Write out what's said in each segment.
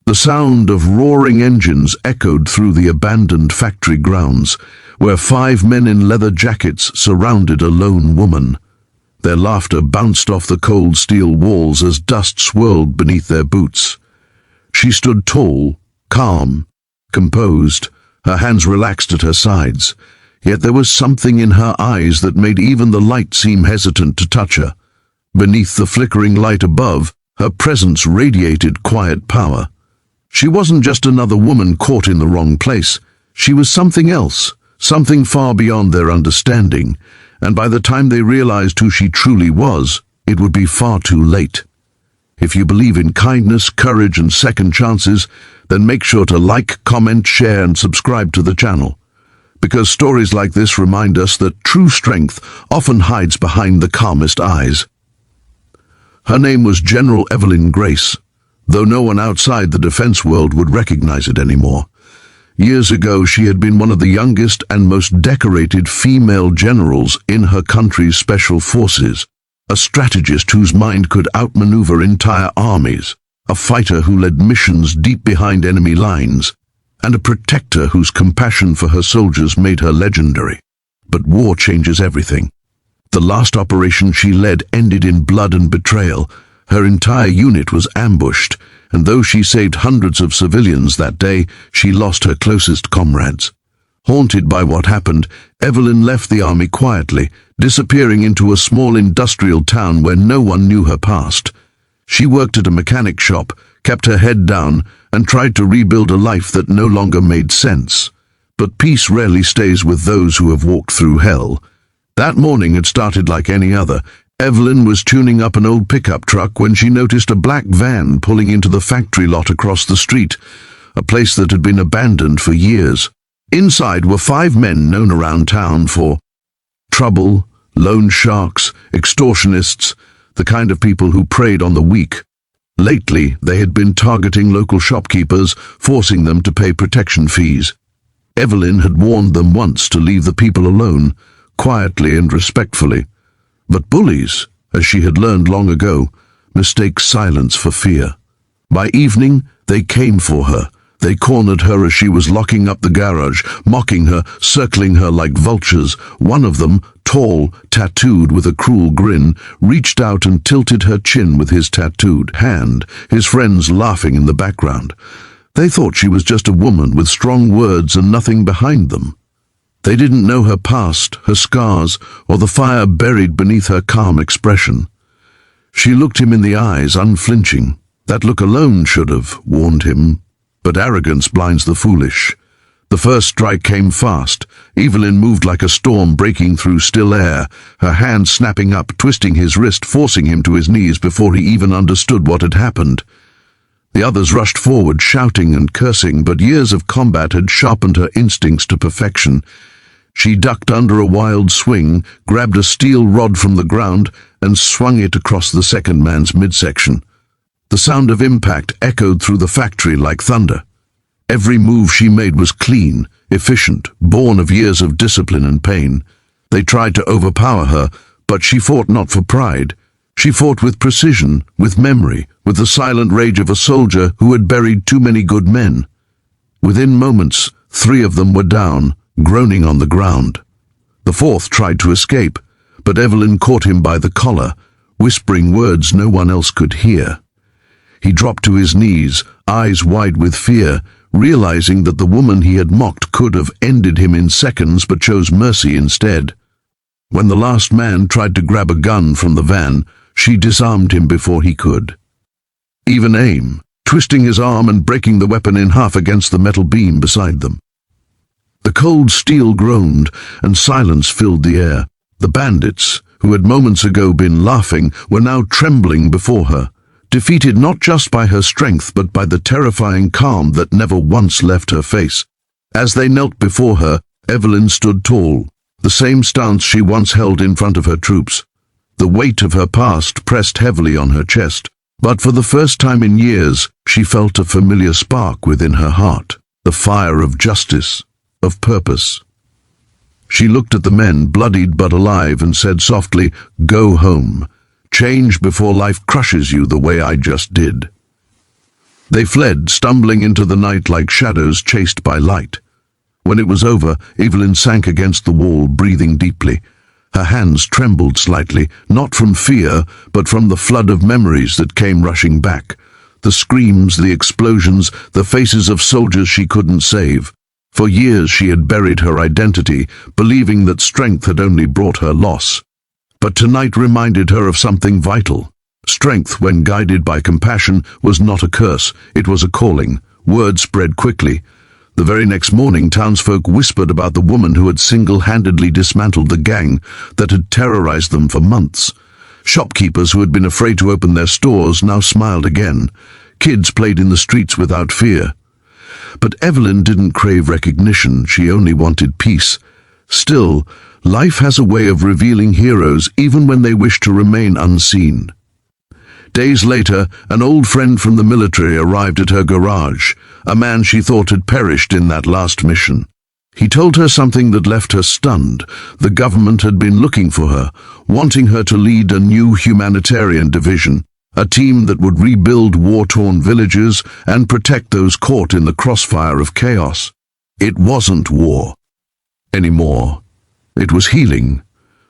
The sound of roaring engines echoed through the abandoned factory grounds, where 5 men in leather jackets surrounded a lone woman. Their laughter bounced off the cold steel walls as dust swirled beneath their boots. She stood tall, calm, composed, her hands relaxed at her sides, yet there was something in her eyes that made even the light seem hesitant to touch her. Beneath the flickering light above, her presence radiated quiet power. She wasn't just another woman caught in the wrong place. She was something else, something far beyond their understanding, and by the time they realized who she truly was, it would be far too late. If you believe in kindness, courage, and second chances, then make sure to like, comment, share, and subscribe to the channel. Because stories like this remind us that true strength often hides behind the calmest eyes. Her name was General Evelyn Grace, though no one outside the defense world would recognize it anymore. Years ago, she had been one of the youngest and most decorated female generals in her country's special forces, a strategist whose mind could outmaneuver entire armies, a fighter who led missions deep behind enemy lines, and a protector whose compassion for her soldiers made her legendary. But war changes everything. The last operation she led ended in blood and betrayal. Her entire unit was ambushed, and though she saved hundreds of civilians that day, she lost her closest comrades. Haunted by what happened, Evelyn left the army quietly, disappearing into a small industrial town where no one knew her past. She worked at a mechanic shop, kept her head down, and tried to rebuild a life that no longer made sense. But peace rarely stays with those who have walked through hell. That morning had started like any other. Evelyn was tuning up an old pickup truck when she noticed a black van pulling into the factory lot across the street, a place that had been abandoned for years. Inside were 5 men known around town for trouble, loan sharks, extortionists, the kind of people who preyed on the weak. Lately, they had been targeting local shopkeepers, forcing them to pay protection fees. Evelyn had warned them once to leave the people alone, quietly and respectfully. But bullies, as she had learned long ago, mistake silence for fear. By evening, they came for her. They cornered her as she was locking up the garage, mocking her, circling her like vultures. One of them, tall, tattooed with a cruel grin, reached out and tilted her chin with his tattooed hand, his friends laughing in the background. They thought she was just a woman with strong words and nothing behind them. They didn't know her past, her scars, or the fire buried beneath her calm expression. She looked him in the eyes, unflinching. That look alone should have warned him. But arrogance blinds the foolish. The first strike came fast. Evelyn moved like a storm breaking through still air, her hand snapping up, twisting his wrist, forcing him to his knees before he even understood what had happened. The others rushed forward, shouting and cursing, but years of combat had sharpened her instincts to perfection. She ducked under a wild swing, grabbed a steel rod from the ground, and swung it across the second man's midsection. The sound of impact echoed through the factory like thunder. Every move she made was clean, efficient, born of years of discipline and pain. They tried to overpower her, but she fought not for pride. She fought with precision, with memory, with the silent rage of a soldier who had buried too many good men. Within moments, 3 of them were down, groaning on the ground. The 4th tried to escape, but Evelyn caught him by the collar, whispering words no one else could hear. He dropped to his knees, eyes wide with fear, realizing that the woman he had mocked could have ended him in seconds but chose mercy instead. When the last man tried to grab a gun from the van, she disarmed him before he could. Even aim, twisting his arm and breaking the weapon in half against the metal beam beside them. The cold steel groaned, and silence filled the air. The bandits, who had moments ago been laughing, were now trembling before her, defeated not just by her strength but by the terrifying calm that never once left her face. As they knelt before her, Evelyn stood tall, the same stance she once held in front of her troops. The weight of her past pressed heavily on her chest, but for the first time in years, she felt a familiar spark within her heart, the fire of justice, of purpose. She looked at the men, bloodied but alive, and said softly, "Go home. Change before life crushes you the way I just did." They fled, stumbling into the night like shadows chased by light. When it was over, Evelyn sank against the wall, breathing deeply. Her hands trembled slightly, not from fear, but from the flood of memories that came rushing back. The screams, the explosions, the faces of soldiers she couldn't save. For years she had buried her identity, believing that strength had only brought her loss. But tonight reminded her of something vital. Strength, when guided by compassion, was not a curse, it was a calling. Word spread quickly. The very next morning, townsfolk whispered about the woman who had single-handedly dismantled the gang that had terrorized them for months. Shopkeepers who had been afraid to open their stores now smiled again. Kids played in the streets without fear. But Evelyn didn't crave recognition, she only wanted peace. Still, life has a way of revealing heroes even when they wish to remain unseen. Days later, an old friend from the military arrived at her garage, a man she thought had perished in that last mission. He told her something that left her stunned. The government had been looking for her, wanting her to lead a new humanitarian division, a team that would rebuild war-torn villages and protect those caught in the crossfire of chaos. It wasn't war anymore. It was healing.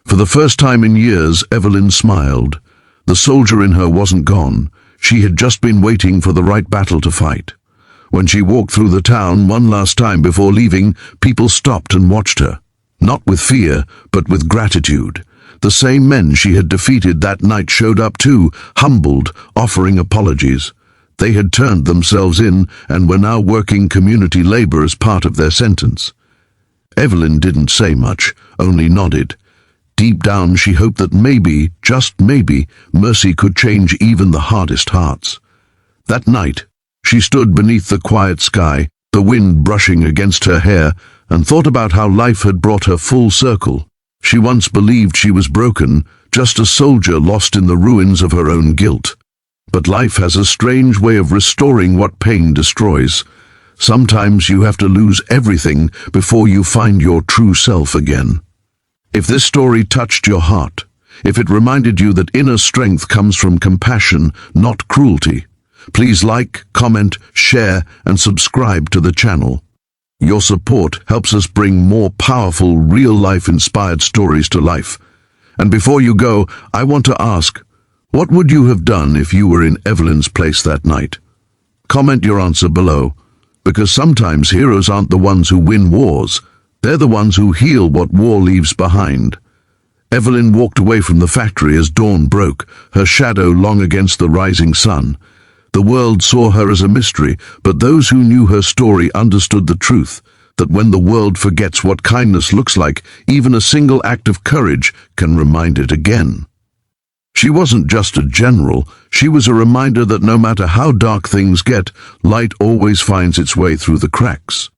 For the first time in years, Evelyn smiled. The soldier in her wasn't gone. She had just been waiting for the right battle to fight. When she walked through the town one last time before leaving, people stopped and watched her. Not with fear, but with gratitude. The same men she had defeated that night showed up too, humbled, offering apologies. They had turned themselves in and were now working community labor as part of their sentence. Evelyn didn't say much, only nodded. Deep down she hoped that maybe, just maybe, mercy could change even the hardest hearts. That night, she stood beneath the quiet sky, the wind brushing against her hair, and thought about how life had brought her full circle. She once believed she was broken, just a soldier lost in the ruins of her own guilt. But life has a strange way of restoring what pain destroys. Sometimes you have to lose everything before you find your true self again. If this story touched your heart, if it reminded you that inner strength comes from compassion, not cruelty, please like, comment, share, and subscribe to the channel. Your support helps us bring more powerful, real-life inspired stories to life. And before you go, I want to ask, what would you have done if you were in Evelyn's place that night? Comment your answer below, because sometimes heroes aren't the ones who win wars, they're the ones who heal what war leaves behind. Evelyn walked away from the factory as dawn broke, her shadow long against the rising sun. The world saw her as a mystery, but those who knew her story understood the truth, that when the world forgets what kindness looks like, even a single act of courage can remind it again. She wasn't just a general, she was a reminder that no matter how dark things get, light always finds its way through the cracks.